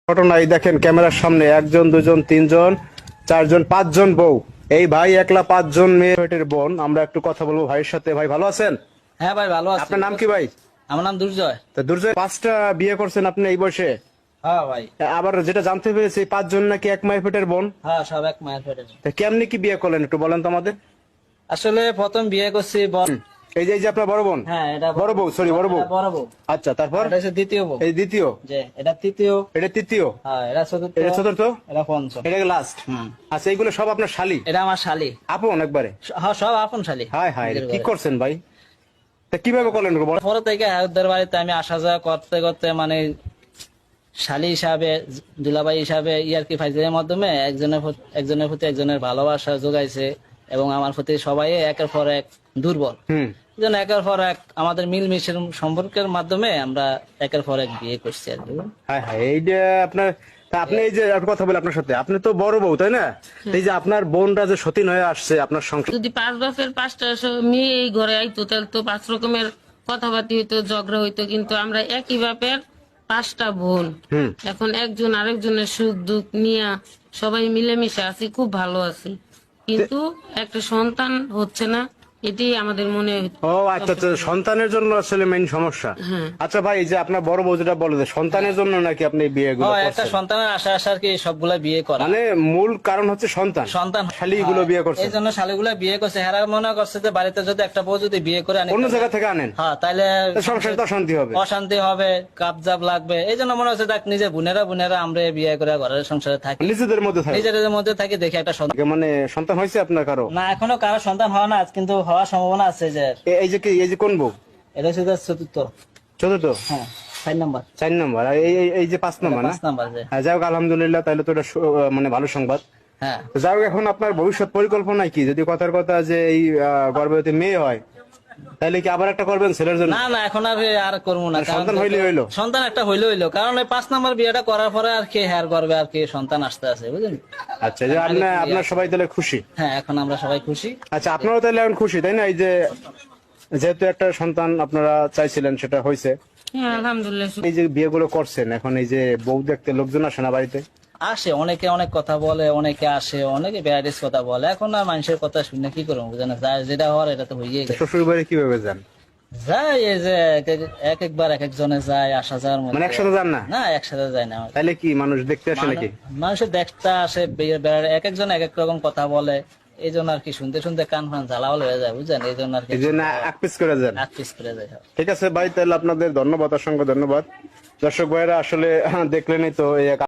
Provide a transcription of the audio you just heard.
ঘটনায় দেখেন ক্যামেরার সামনে একজন দুজন তিনজন চারজন পাঁচজন বউ। এই ভাই একলা পাঁচজন মেয়ের বোন। আমরা একটু কথা বলবো ভাইয়ের সাথে। ভাই ভালো আছেন? হ্যাঁ ভাই ভালো আছি। আপনার নাম কি ভাই? আমার নাম দুর্জয়। তা দুর্জয়, পাঁচটা বিয়ে করছেন আপনি এই বয়সে? হ্যাঁ ভাই। আবার যেটা জানতে পেরেছি পাঁচজন নাকি এক মায়ের পেটের বোন। হ্যাঁ সব এক মায়ের পেটের। তা কেমনি কি বিয়ে করলেন একটু বলেন তো আমাদের। আসলে প্রথম বিয়ে করছি এই যে আপনার বড় বোন। হ্যাঁ এটা বড় বউ, সরি বড় বউ। এটা বড় বউ। আচ্ছা, তারপর এটা হচ্ছে দ্বিতীয় বউ। এই দ্বিতীয়, যে এটা তৃতীয়, এটা তৃতীয়, হ্যাঁ এটা চতুর্থ, এটা চতুর্থ, এটা পঞ্চম, এটা লাস্ট। আচ্ছা, এইগুলো সব আপনার শালি? এটা আমার শালি। আপন একবারে? হ্যাঁ সব আপন শালি। হায় হায়, কি করছেন ভাই? তা কিভাবে করলেন গো বলেন? পরে থেকে ওদের বাড়িতে আমি আসা যাওয়া করতে করতে মানে শালি হিসাবে, দুলাভাই হিসাবে ইয়ারকি ফাইজের মাধ্যমে একজনের প্রতি একজনের ভালোবাসা যোগাইছে এবং আমার প্রতি সবাই একের পর এক দুর্বল। যেন একের পর এক আমাদের মিলমিশের সম্পর্কের মাধ্যমে আমরা একের পর এক বিয়ে করছি আর কি। হ্যাঁ হ্যাঁ, এই যে আপনার, তা আপনি এই যে একটা কথা বলে আপনার সাথে, আপনি তো বড় বউ তাই না? এই যে আপনার বোনরা যে সতীন হয়ে আসছে আপনার সংসার, যদি 5 বাপের 5টা মেয়ে এই ঘরে আইতো তাহলে তো 5 রকমের কথাবার্তা হইতো, ঝগড়া হইতো। কিন্তু আমরা একই বাপের 5টা বোন, এখন একজন আরেকজনের সুখ দুঃখ নিয়ে সবাই মিলেমিশে আছি, খুব ভালো আছি। কিন্তু একটা সন্তান হচ্ছে না, এটাই আমাদের মনে ও আচ্ছা আচ্ছা, সন্তানের জন্য আসলে মেইন সমস্যা। আচ্ছা ভাই, এই যে আপনার বড় বউ যেটা বলে যে সন্তানের জন্য নাকি আপনি এই বিয়েগুলো একটা করছেন, সন্তানের আশা আশা আর কি সবগুলা বিয়ে করা, মানে মূল কারণ হচ্ছে সন্তান। সন্তান শালি গুলো বিয়ে করছে, এই জন্য শালিগুলা বিয়ে করছে। হেরা মনে করছে যে বাড়িতে যদি একটা বউ যদি বিয়ে করে আনে অন্য জায়গা থেকে আনেন, হ্যাঁ তাহলে সংসারে তো অশান্তি হবে, অশান্তি হবে, কাবজাব লাগবে। এই জন্য মনে হচ্ছে দেখ নিজে বোনেরা আমরা বিয়ে করে ঘরের সংসারে থাকি, নিজেদের মধ্যে থাকে, নিজেদের মধ্যে থাকি, দেখে একটা সন্তান। মানে সন্তান হয়েছে আপনার কারো? না এখনো কারো সন্তান হয় না, কিন্তু হওয়ার সম্ভাবনা আছে। যে এই যে কি, এই যে কোন বউ? এটা হচ্ছে চতুর্থ। চতুর্থ? হ্যাঁ 4 নাম্বার। 4 নম্বর। আর এই যে 5 নম্বর না? 5 নাম্বার। যে হ্যাঁ, যাই হোক আলহামদুলিল্লাহ, তাহলে তো এটা মানে ভালো সংবাদ। হ্যাঁ তো যাই হোক, এখন আপনার ভবিষ্যৎ পরিকল্পনা কি? যদি কথার কথা যে এই গর্ভবতী মেয়ে হয়, তাহলে কি আবার একটা করবেন ছেলের জন্য? না না, এখন আর করবো না। সন্তান হইলে হইলো, সন্তান একটা হইলো, কারণ এই 5 নাম্বার বিয়েটা করার পরে আর কি হেয়ার করবে আর কি সন্তান আসতে আছে, বুঝলেন? আচ্ছা, যে আপনার সবাই তাহলে খুশি? হ্যাঁ এখন আমরা সবাই খুশি। আচ্ছা, আপনারাও তাহলে এখন খুশি তাই না? এই যে যেহেতু একটা সন্তান আপনারা চাইছিলেন, সেটা হয়েছে, হ্যাঁ আলহামদুলিল্লাহ। এই যে বিয়েগুলো করছেন, এখন এই যে বউ দেখতে লোকজন আসে না বাড়িতে? আসে, অনেকে অনেক কথা বলে, অনেকে আসে, অনেকে ভ্যারাইটিস কথা বলে। এখন আর মানুষের কথা শুনে কি করবো, বুঝলেন? যেটা হওয়ার এটা তো হইয়ে গেছে। শ্বশুর বাড়ি কিভাবে যান? যাই এই যে একবার এক একজনে যায়, আসা যাওয়ার মধ্যে। মানে একসাথে যান না? না একসাথে যায় না। তাহলে কি মানুষ দেখতে আসে নাকি? মানুষের দেখতে আসে, এক একজন এক এক রকম কথা বলে, এই জন্য আর কি শুনতে শুনতে কান ফান ঝালাওয়াল হয়ে যায়, বুঝলেন? এই জন্য আর কি এই জন্য আকপিস করে যান। আটপিস করে যায়। ঠিক আছে ভাই, তাহলে আপনাদের ধন্যবাদ, অসংখ্য ধন্যবাদ। দর্শক ভাইরা আসলে দেখলেনই তো এই